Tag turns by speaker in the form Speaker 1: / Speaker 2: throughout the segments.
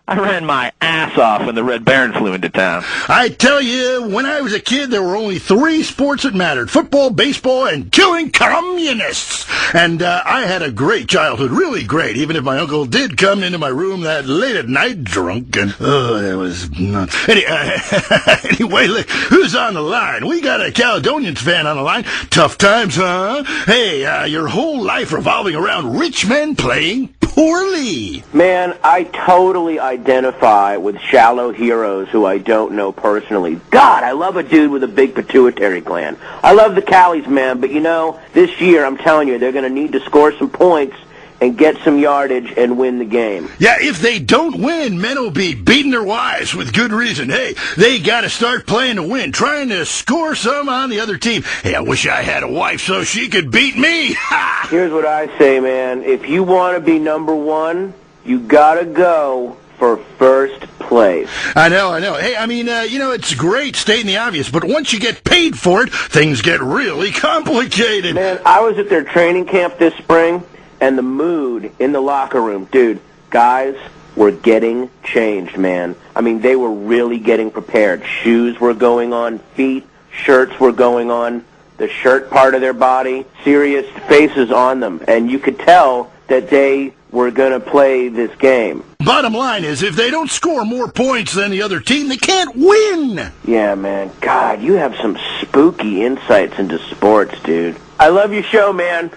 Speaker 1: I ran my ass off when the Red Baron flew into town.
Speaker 2: I tell you, when I was a kid, there were only 3 sports that mattered: football, baseball, and killing communists. And I had a great childhood, really great, even if my uncle did come into my room that late at night drunk, and that was nuts. Anyway, look, who's on the line? We got a Caledonians fan on the line. Tough times, huh? Hey, your whole life revolving around rich men playing poorly.
Speaker 3: Man, I totally identify with shallow heroes who I don't know personally. God, I love a dude with a big pituitary gland. I love the Callies, man, but you know, this year, I'm telling you, they're going to need to score some points and get some yardage and win the game.
Speaker 2: Yeah, if they don't win, men will be beating their wives with good reason. Hey, they got to start playing to win, trying to score some on the other team. Hey, I wish I had a wife so she could beat me. Ha!
Speaker 3: Here's what I say, man. If you want to be number one, you got to go for first place.
Speaker 2: I know. Hey, I mean, it's great stating the obvious, but once you get paid for it, things get really complicated.
Speaker 3: Man, I was at their training camp this spring, and the mood in the locker room, dude, guys were getting changed, man. I mean, they were really getting prepared. Shoes were going on, feet, shirts were going on, the shirt part of their body, serious faces on them, and you could tell that they were going to play this game.
Speaker 2: Bottom line is, if they don't score more points than the other team, they can't win.
Speaker 3: Yeah, man. God, you have some spooky insights into sports, dude. I love your show, man.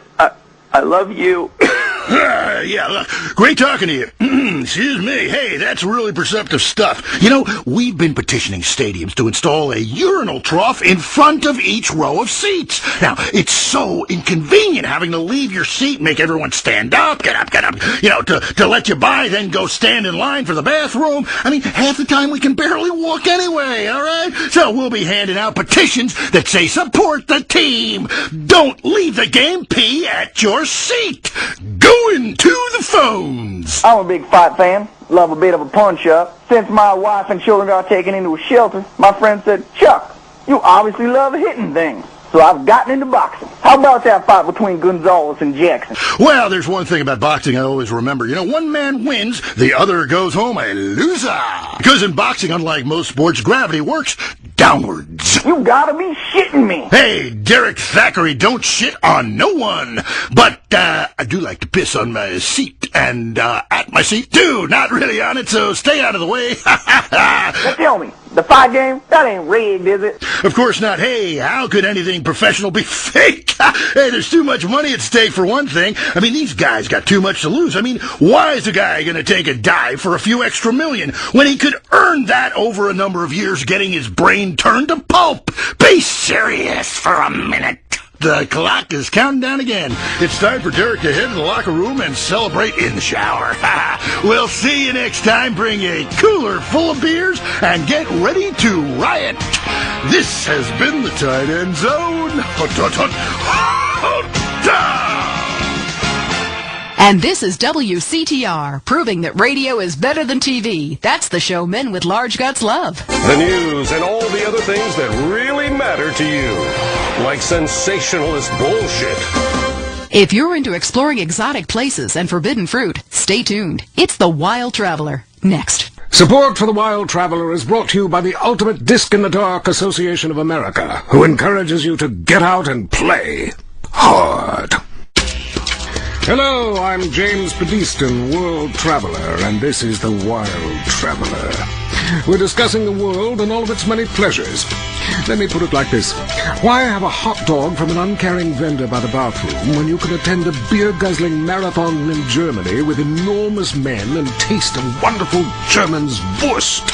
Speaker 3: I love you.
Speaker 2: Yeah, look, great talking to you. Excuse me. Hey, that's really perceptive stuff. You know, we've been petitioning stadiums to install a urinal trough in front of each row of seats. Now, it's so inconvenient having to leave your seat, make everyone stand up, get up, to let you by, then go stand in line for the bathroom. I mean, half the time we can barely walk anyway, all right? So we'll be handing out petitions that say support the team. Don't leave the game, pee at your seat. Going to the phones.
Speaker 4: I'm a big fight fan. Love a bit of a punch-up. Since my wife and children got taken into a shelter, my friend said, Chuck, you obviously love hitting things. So I've gotten into boxing. How about that fight between Gonzalez and Jackson?
Speaker 2: Well, there's one thing about boxing I always remember. You know, one man wins, the other goes home a loser. Because in boxing, unlike most sports, gravity works downwards.
Speaker 4: You gotta be shitting me.
Speaker 2: Hey, Derek Thackeray, don't shit on no one. But I do like to piss on my seat and at my seat, too. Not really on it, so stay out of the way.
Speaker 4: Now tell me, the fight game, that ain't rigged, is it?
Speaker 2: Of course not. Hey, how could anything professional be fake? Hey, there's too much money at stake for one thing. I mean, these guys got too much to lose. I mean, why is a guy going to take a dive for a few extra million when he could earn that over a number of years getting his brain turned to pulp? Be serious for a minute. The clock is counting down again. It's time for Derek to head to the locker room and celebrate in the shower. We'll see you next time. Bring a cooler full of beers and get ready to riot. This has been the Tight End Zone.
Speaker 5: And this is WCTR, proving that radio is better than TV. That's the show men with large guts love.
Speaker 6: The news and all the other things that really matter to you. Like sensationalist bullshit.
Speaker 5: If you're into exploring exotic places and forbidden fruit, stay tuned. It's The Wild Traveler. Next.
Speaker 7: Support for The Wild Traveler is brought to you by the Ultimate Disc in the Dark Association of America, who encourages you to get out and play hard. Hello, I'm James Pedestin, World Traveler, and this is The Wild Traveler. We're discussing the world and all of its many pleasures. Let me put it like this. Why have a hot dog from an uncaring vendor by the bathroom when you can attend a beer-guzzling marathon in Germany with enormous men and taste a wonderful German's Wurst?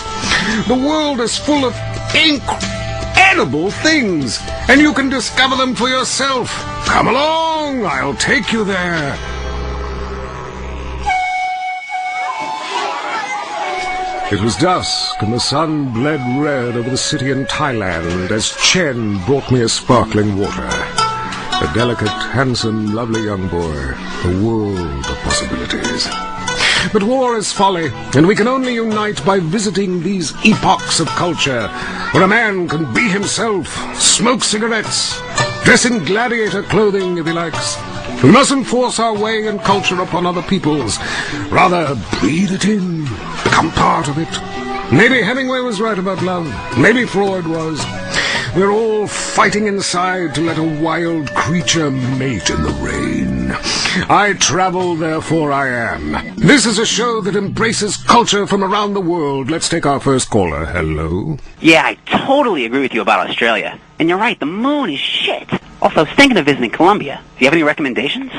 Speaker 7: The world is full of incredible things, and you can discover them for yourself. Come along, I'll take you there. It was dusk, and the sun bled red over the city in Thailand as Chen brought me a sparkling water. A delicate, handsome, lovely young boy. A world of possibilities. But war is folly, and we can only unite by visiting these epochs of culture, where a man can be himself, smoke cigarettes, dress in gladiator clothing if he likes, We mustn't force our way and culture upon other peoples. Rather, breathe it in, become part of it. Maybe Hemingway was right about love. Maybe Freud was. We're all fighting inside to let a wild creature mate in the rain. I travel, therefore I am. This is a show that embraces culture from around the world. Let's take our first caller. Hello?
Speaker 8: Yeah, I totally agree with you about Australia. And you're right, the moon is shit. Also, I was thinking of visiting Colombia. Do you have any recommendations?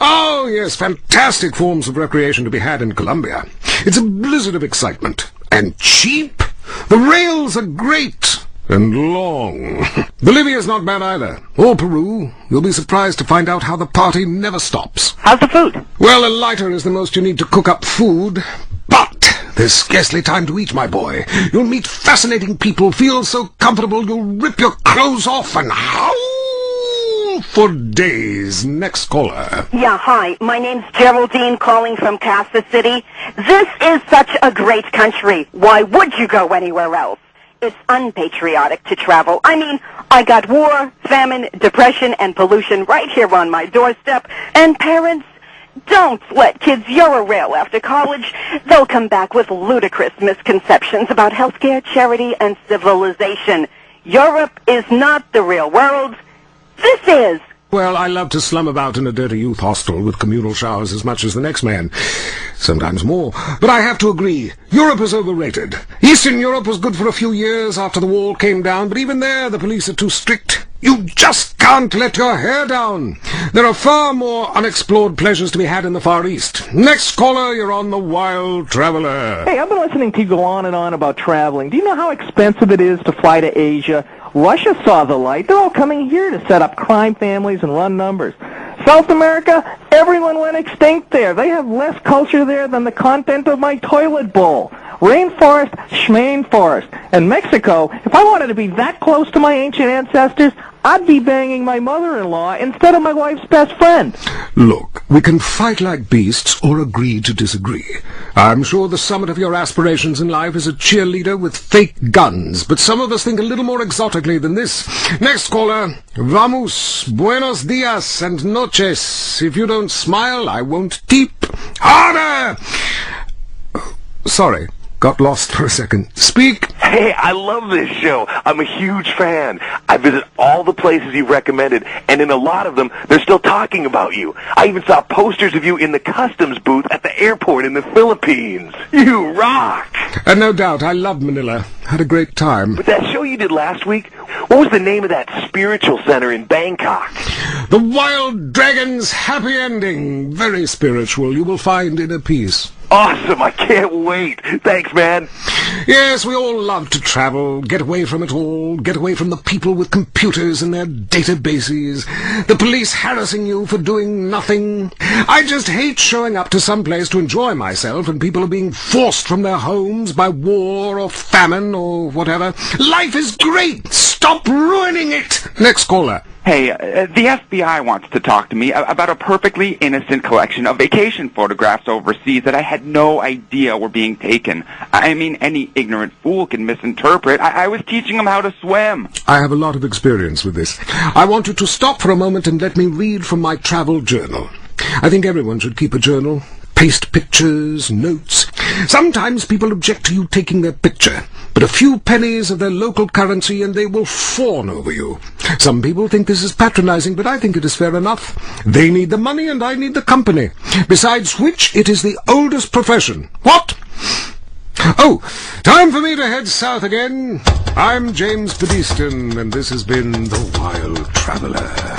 Speaker 7: Oh, yes, fantastic forms of recreation to be had in Colombia. It's a blizzard of excitement. And cheap. The rails are great. And long. Bolivia's not bad either. Or Peru. You'll be surprised to find out how the party never stops.
Speaker 8: How's the food?
Speaker 7: Well, a lighter is the most you need to cook up food. But there's scarcely time to eat, my boy. You'll meet fascinating people, feel so comfortable you'll rip your clothes off and howl for days. Next caller.
Speaker 9: Yeah, hi. My name's Geraldine, calling from Kansas City. This is such a great country. Why would you go anywhere else? It's unpatriotic to travel. I mean, I got war, famine, depression, and pollution right here on my doorstep. And parents, don't let kids Eurorail after college. They'll come back with ludicrous misconceptions about healthcare, charity, and civilization. Europe is not the real world. This is.
Speaker 7: Well, I love to slum about in a dirty youth hostel with communal showers as much as the next man. Sometimes more. But I have to agree, Europe is overrated. Eastern Europe was good for a few years after the wall came down, but even there the police are too strict. You just can't let your hair down. There are far more unexplored pleasures to be had in the Far East. Next caller, you're on the Wild Traveler.
Speaker 10: Hey, I've been listening to you go on and on about traveling. Do you know how expensive it is to fly to Asia? Russia saw the light. They're all coming here to set up crime families and run numbers. South America, everyone went extinct there. They have less culture there than the content of my toilet bowl. Rainforest, schmain forest. And Mexico, if I wanted to be that close to my ancient ancestors, I'd be banging my mother-in-law instead of my wife's best friend.
Speaker 7: Look, we can fight like beasts or agree to disagree. I'm sure the summit of your aspirations in life is a cheerleader with fake guns, but some of us think a little more exotically than this. Next caller, vamos, buenos dias and noches. If you don't smile, I won't teep. Harder! Sorry. Got lost for a second. Speak.
Speaker 11: Hey, I love this show. I'm a huge fan. I visit all the places you recommended, and in a lot of them, they're still talking about you. I even saw posters of you in the customs booth at the airport in the Philippines. You rock!
Speaker 7: And no doubt, I love Manila. Had a great time.
Speaker 11: But that show you did last week, what was the name of that spiritual center in Bangkok?
Speaker 7: The Wild Dragon's Happy Ending. Very spiritual. You will find inner peace.
Speaker 11: Awesome, I can't wait. Thanks, man.
Speaker 7: Yes, we all love to travel, get away from it all, get away from the people with computers and their databases, the police harassing you for doing nothing. I just hate showing up to some place to enjoy myself and people are being forced from their homes by war or famine or whatever. Life is great. Stop ruining it. Next caller.
Speaker 12: Hey, the FBI wants to talk to me about a perfectly innocent collection of vacation photographs overseas that I had no idea were being taken. I mean, any ignorant fool can misinterpret. I was teaching them how to swim.
Speaker 7: I have a lot of experience with this. I want you to stop for a moment and let me read from my travel journal. I think everyone should keep a journal. Paste pictures, notes. Sometimes people object to you taking their picture, but a few pennies of their local currency and they will fawn over you. Some people think this is patronizing, but I think it is fair enough. They need the money and I need the company. Besides which, it is the oldest profession. What? Oh, time for me to head south again. I'm James Pedeston, and this has been The Wild Traveler.